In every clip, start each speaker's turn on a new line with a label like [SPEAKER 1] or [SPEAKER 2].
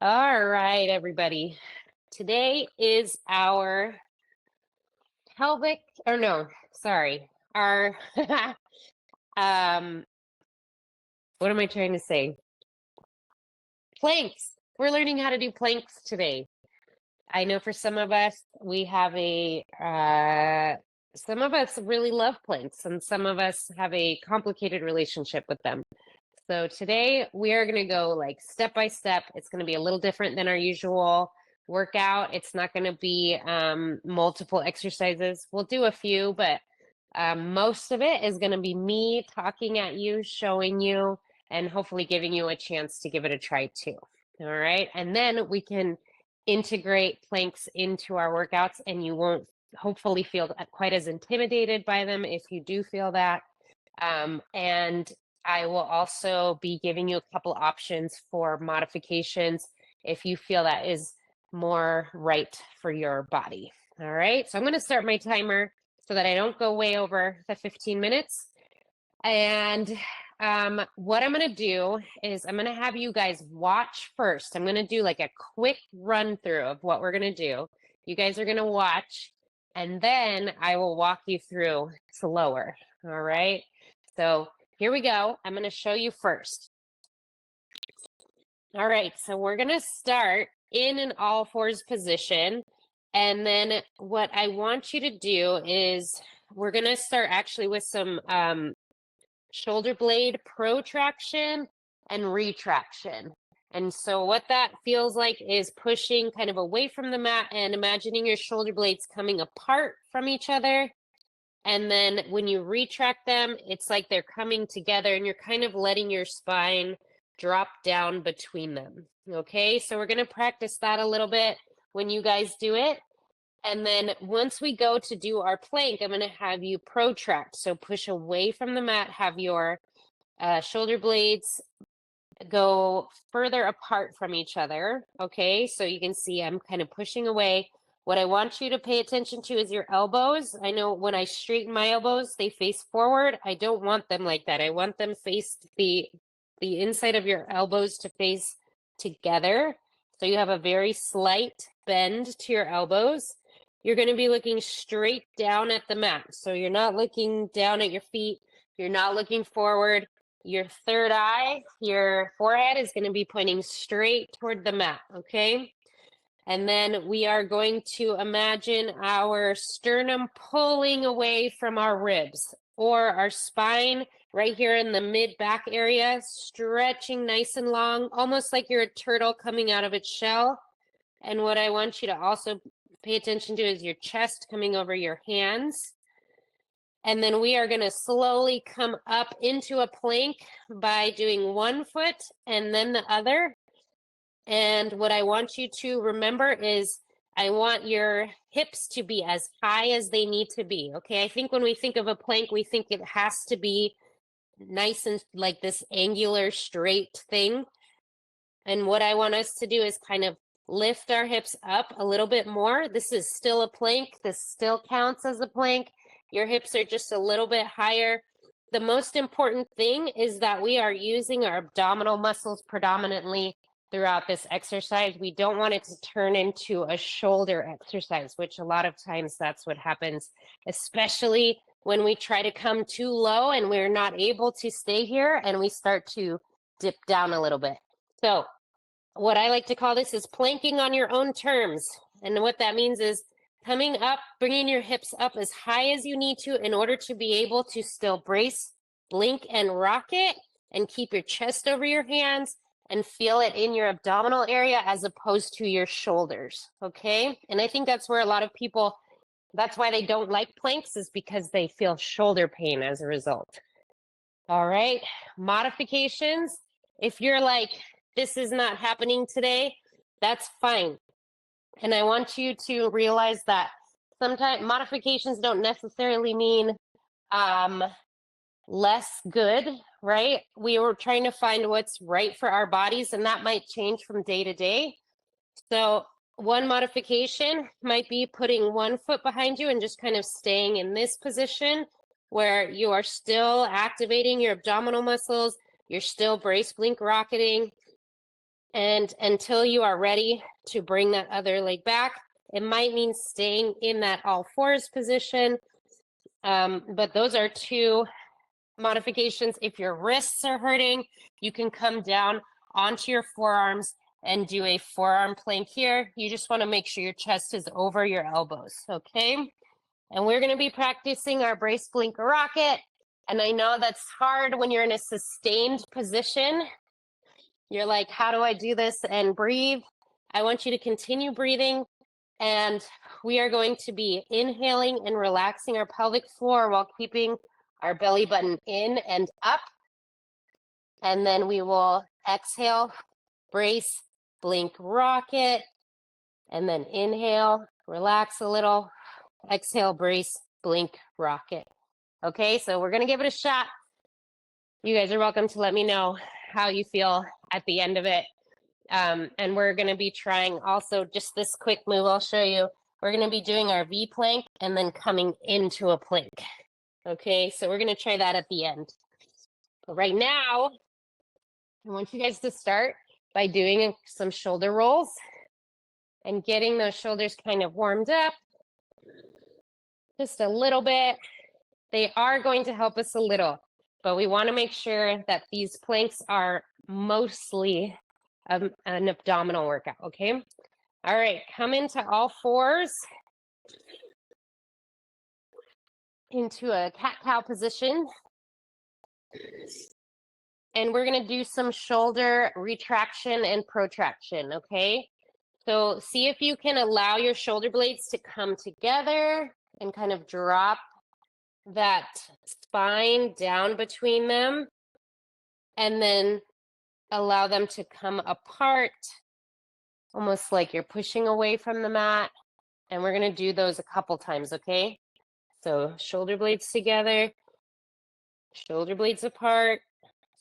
[SPEAKER 1] All right, everybody. Today is our pelvic, or no, sorry, our um, what am I trying to say? Planks. We're learning how to do planks today. I know for some of us, we have some of us really love planks, and some of us have a complicated relationship with them. So today we are going to go like step by step. It's going to be a little different than our usual workout. It's not going to be multiple exercises. We'll do a few, but most of it is going to be me talking at you, showing you, and hopefully giving you a chance to give it a try too. All right. And then we can integrate planks into our workouts, and you won't hopefully feel quite as intimidated by them if you do feel that. And I will also be giving you a couple options for modifications if you feel that is more right for your body. All right, so I'm going to start my timer so that I don't go way over the 15 minutes. And what I'm going to do is I'm going to have you guys watch first. I'm going to do like a quick run through of what we're going to do. You guys are going to watch, and then I will walk you through slower. All right. So here we go. I'm going to show you first. All right. So we're going to start in an all fours position. And then what I want you to do is we're going to start actually with some shoulder blade protraction and retraction. And so what that feels like is pushing kind of away from the mat and imagining your shoulder blades coming apart from each other. And then when you retract them, it's like they're coming together and you're kind of letting your spine drop down between them. Okay, so we're going to practice that a little bit when you guys do it. And then once we go to do our plank, I'm going to have you protract. So push away from the mat, have your shoulder blades go further apart from each other. Okay, so you can see I'm kind of pushing away. What I want you to pay attention to is your elbows. I know when I straighten my elbows, they face forward. I don't want them like that. I want them faced the inside of your elbows to face together. So you have a very slight bend to your elbows. You're going to be looking straight down at the mat. So you're not looking down at your feet. You're not looking forward. Your third eye, your forehead is going to be pointing straight toward the mat, okay? And then we are going to imagine our sternum pulling away from our ribs, or our spine right here in the mid-back area, stretching nice and long, almost like you're a turtle coming out of its shell. And what I want you to also pay attention to is your chest coming over your hands. And then we are going to slowly come up into a plank by doing one foot and then the other. And what I want you to remember is I want your hips to be as high as they need to be. Okay, I think when we think of a plank, we think it has to be nice and like this angular straight thing. And what I want us to do is kind of lift our hips up a little bit more. This is still a plank. This still counts as a plank. Your hips are just a little bit higher. The most important thing is that we are using our abdominal muscles predominantly throughout this exercise. We don't want it to turn into a shoulder exercise, which a lot of times that's what happens, especially when we try to come too low and we're not able to stay here and we start to dip down a little bit. So what I like to call this is planking on your own terms. And what that means is coming up, bringing your hips up as high as you need to in order to be able to still brace, blink, and rock it, and keep your chest over your hands and feel it in your abdominal area as opposed to your shoulders, okay? And I think that's where a lot of people, that's why they don't like planks, is because they feel shoulder pain as a result. All right, modifications. If you're like, this is not happening today, that's fine. And I want you to realize that sometimes modifications don't necessarily mean less good, right? We were trying to find what's right for our bodies, and that might change from day to day. So one modification might be putting one foot behind you and just kind of staying in this position where you are still activating your abdominal muscles. You're still brace, blink, rocketing. And until you are ready to bring that other leg back, it might mean staying in that all fours position. But those are two modifications. If your wrists are hurting, you can come down onto your forearms and do a forearm plank here. You just want to make sure your chest is over your elbows, okay? And we're going to be practicing our brace, blink, rocket. And I know that's hard when you're in a sustained position. You're like, how do I do this and breathe? I want you to continue breathing. And we are going to be inhaling and relaxing our pelvic floor while keeping our belly button in and up. And then we will exhale, brace, blink, rocket, and then inhale, relax a little, exhale, brace, blink, rocket. Okay, so we're going to give it a shot. You guys are welcome to let me know how you feel at the end of it. And we're going to be trying also just this quick move I'll show you. We're going to be doing our V plank and then coming into a plank. Okay, so we're going to try that at the end. But right now, I want you guys to start by doing some shoulder rolls and getting those shoulders kind of warmed up just a little bit. They are going to help us a little, but we want to make sure that these planks are mostly an abdominal workout, okay? All right, come into all fours, into a cat-cow position. And we're going to do some shoulder retraction and protraction, okay? So see if you can allow your shoulder blades to come together and kind of drop that spine down between them, and then allow them to come apart, almost like you're pushing away from the mat. And we're going to do those a couple times, okay? So shoulder blades together, shoulder blades apart.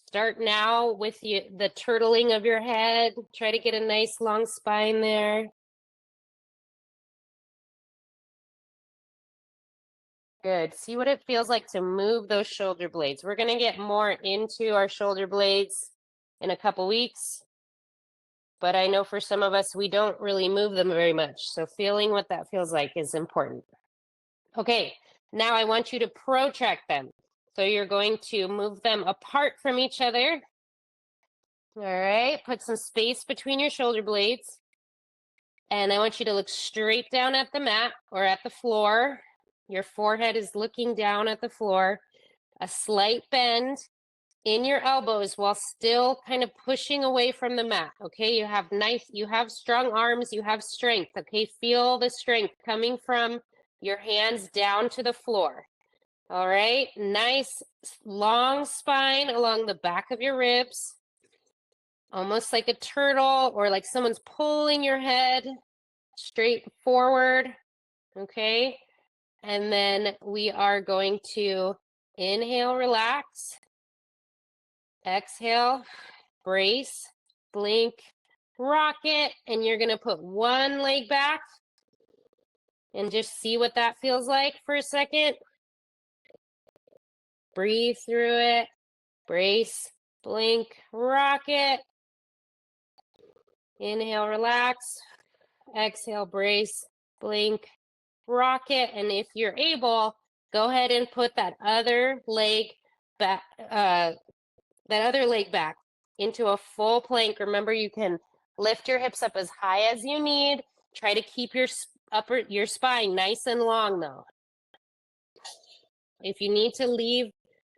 [SPEAKER 1] Start now with the turtling of your head. Try to get a nice long spine there. Good. See what it feels like to move those shoulder blades. We're going to get more into our shoulder blades in a couple weeks. But I know for some of us, we don't really move them very much. So feeling what that feels like is important. Okay, now I want you to protract them. So you're going to move them apart from each other. All right, put some space between your shoulder blades. And I want you to look straight down at the mat or at the floor. Your forehead is looking down at the floor. A slight bend in your elbows while still kind of pushing away from the mat. Okay, you have strong arms, you have strength. Okay, feel the strength coming from your hands down to the floor. All right, nice long spine along the back of your ribs, almost like a turtle or like someone's pulling your head straight forward. Okay, and then we are going to inhale, relax, exhale, brace, blink, rocket, and you're going to put one leg back and just see what that feels like for a second. Breathe through it. Brace, blink, rocket. Inhale, relax. Exhale, brace, blink, rocket. And if you're able, go ahead and put that other leg back, into a full plank. Remember, you can lift your hips up as high as you need. Try to keep your spine nice and long, though. If you need to leave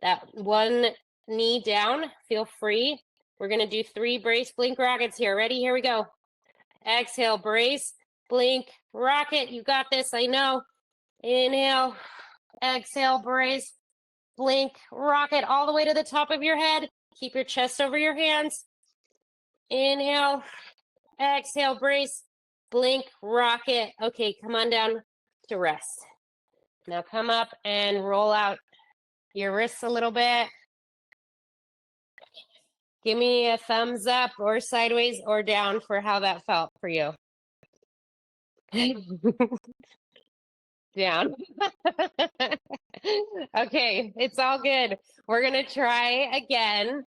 [SPEAKER 1] that one knee down, feel free. We're going to do 3 brace, blink, rockets here. Ready? Here we go. Exhale, brace, blink, rocket. You got this. I know. Inhale, exhale, brace, blink, rocket all the way to the top of your head. Keep your chest over your hands. Inhale, exhale, brace, blink, rocket. Okay, come on down to rest. Now come up and roll out your wrists a little bit. Give me a thumbs up or sideways or down for how that felt for you. Down. Okay, it's all good. We're going to try again.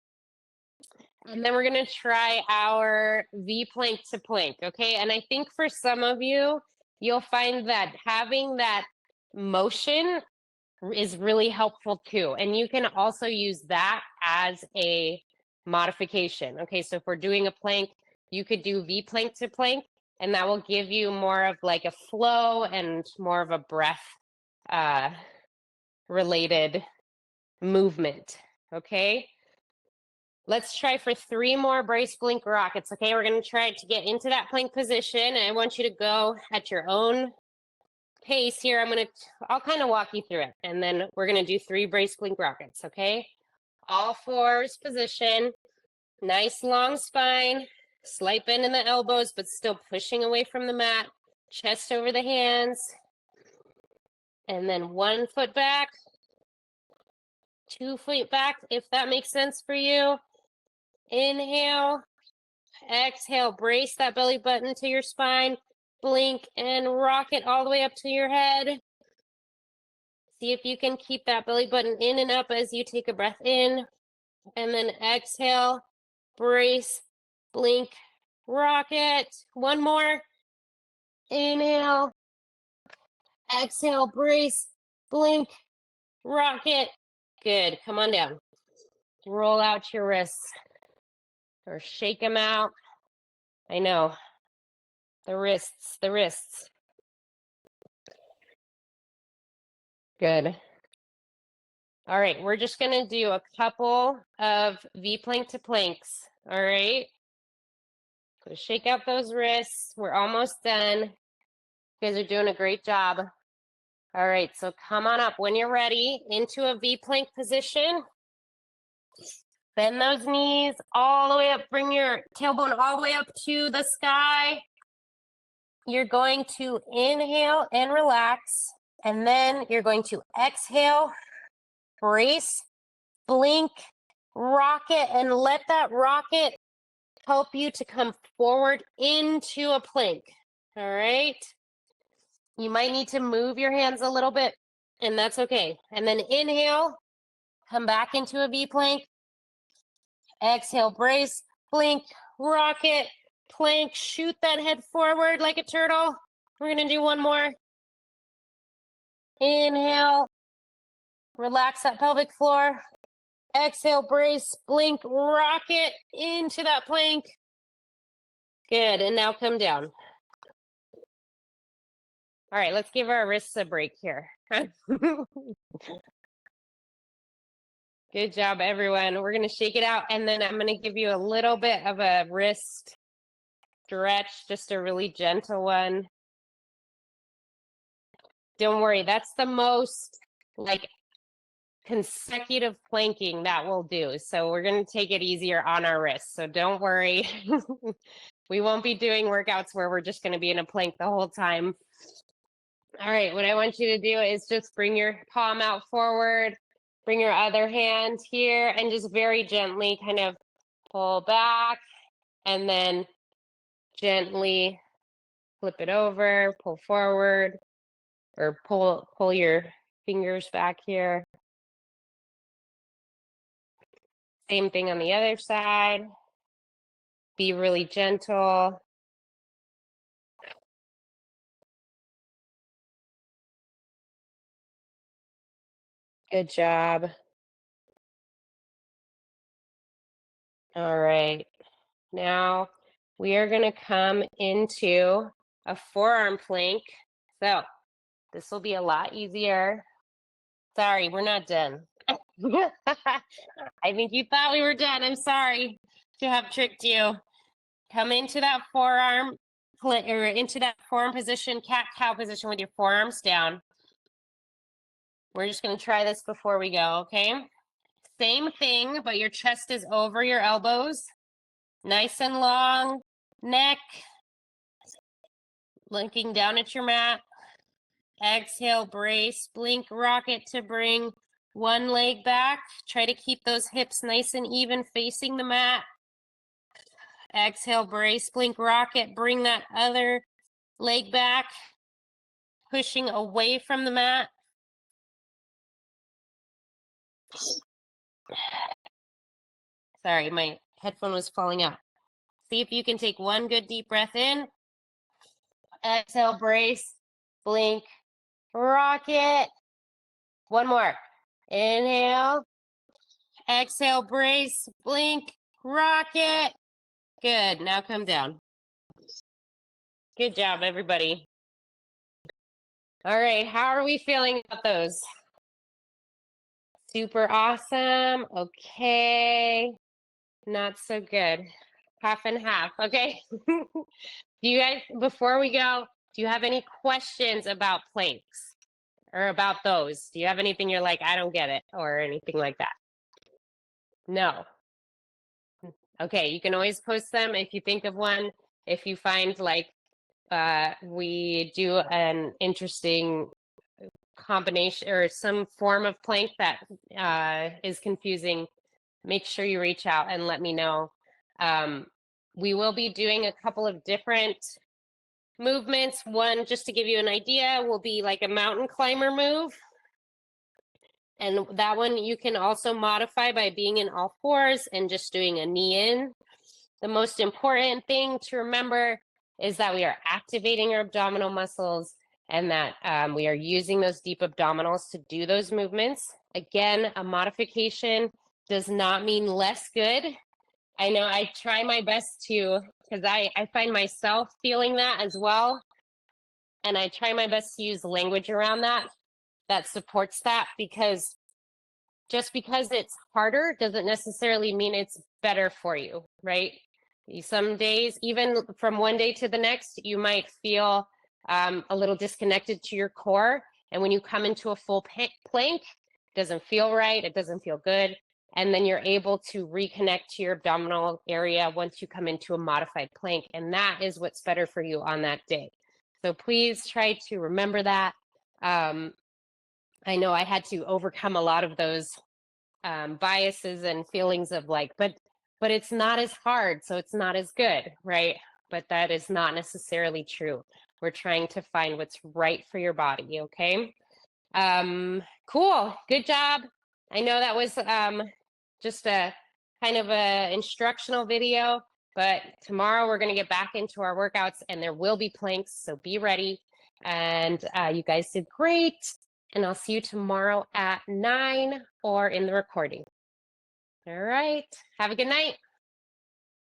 [SPEAKER 1] And then we're going to try our V plank to plank. Okay. And I think for some of you, you'll find that having that motion is really helpful too. And you can also use that as a modification. Okay. So if we're doing a plank, you could do V plank to plank, and that will give you more of like a flow and more of a breath related movement. Okay. Let's try for 3 more brace blink rockets. Okay, we're going to try to get into that plank position. And I want you to go at your own pace here. I'll kind of walk you through it. And then we're going to do 3 brace blink rockets. Okay, all fours position, nice long spine, slight bend in the elbows, but still pushing away from the mat, chest over the hands. And then 1 foot back, 2 feet back, if that makes sense for you. Inhale, exhale, brace that belly button to your spine, blink and rock it all the way up to your head. See if you can keep that belly button in and up as you take a breath in, and then exhale, brace, blink, rock it. 1 more. Inhale, exhale, brace, blink, rock it. Good. Come on down. Roll out your wrists or shake them out. I know. The wrists, the wrists. Good. All right, we're just gonna do a couple of V plank to planks. All right. So shake out those wrists. We're almost done. You guys are doing a great job. All right, so come on up when you're ready into a V plank position. Bend those knees all the way up. Bring your tailbone all the way up to the sky. You're going to inhale and relax. And then you're going to exhale, brace, blink, rocket, and let that rocket help you to come forward into a plank. All right. You might need to move your hands a little bit, and that's okay. And then inhale, come back into a V plank. Exhale, brace, blink, rocket, plank, shoot that head forward like a turtle. We're going to do 1 more. Inhale, relax that pelvic floor. Exhale, brace, blink, rocket into that plank. Good, and now come down. All right, let's give our wrists a break here. Good job, everyone. We're going to shake it out, and then I'm going to give you a little bit of a wrist stretch, just a really gentle one. Don't worry, that's the most like consecutive planking that we'll do. So we're going to take it easier on our wrists. So don't worry. We won't be doing workouts where we're just going to be in a plank the whole time. All right, what I want you to do is just bring your palm out forward, bring your other hand here, and just very gently kind of pull back, and then gently flip it over, pull forward, or pull your fingers back here. Same thing on the other side. Be really gentle. Good job. All right. Now we are going to come into a forearm plank. So this will be a lot easier. Sorry, we're not done. I think you thought we were done. I'm sorry to have tricked you. Come into that forearm or into that forearm position, cat-cow position with your forearms down. We're just going to try this before we go, okay? Same thing, but your chest is over your elbows. Nice and long neck. Looking down at your mat. Exhale, brace, blink, rocket to bring 1 leg back. Try to keep those hips nice and even facing the mat. Exhale, brace, blink, rocket. Bring that other leg back, pushing away from the mat. Sorry, my headphone was falling out. See if you can take one good deep breath in. Exhale, brace, blink, rocket. One more. Inhale. Exhale, brace, blink, rocket. Good. Now come down. Good job, everybody. All right. How are we feeling about those? Super awesome. Okay. Not so good. Half and half. Okay. Do you guys, before we go, do you have any questions about planks or about those? Do you have anything you're like, I don't get it, or anything like that? No. Okay. You can always post them if you think of one. If you find like we do an interesting combination or some form of plank that is confusing, make sure you reach out and let me know. We will be doing a couple of different movements. One, just to give you an idea, will be like a mountain climber move. And that one you can also modify by being in all fours and just doing a knee in. The most important thing to remember is that we are activating our abdominal muscles and that we are using those deep abdominals to do those movements. Again, a modification does not mean less good. I know I try my best to, because I find myself feeling that as well. And I try my best to use language around that supports that, because just because it's harder doesn't necessarily mean it's better for you, right? Some days, even from one day to the next, you might feel a little disconnected to your core. And when you come into a full plank, it doesn't feel right. It doesn't feel good. And then you're able to reconnect to your abdominal area once you come into a modified plank. And that is what's better for you on that day. So please try to remember that. I know I had to overcome a lot of those biases and feelings of like, but it's not as hard, so it's not as good, right? But that is not necessarily true. We're trying to find what's right for your body, okay? Cool, good job. I know that was just a kind of a instructional video, but tomorrow we're gonna get back into our workouts and there will be planks, so be ready. And you guys did great. And I'll see you tomorrow at 9 or in the recording. All right. Have a good night.